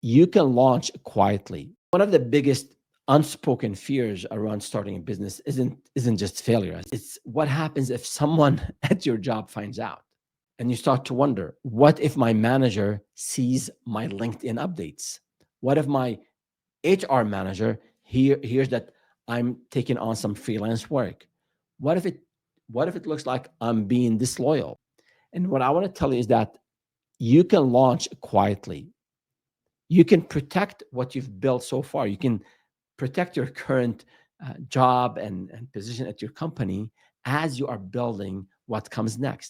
You can launch quietly. One of the biggest unspoken fears around starting a business isn't just failure. It's what happens if someone at your job finds out. And you start to wonder, what if my manager sees my LinkedIn updates? What if my HR manager hears that I'm taking on some freelance work? What if it what if it looks like I'm being disloyal? And what I want to tell you is that you can launch quietly. You can protect what you've built so far. You can protect your current job and position at your company as you are building what comes next.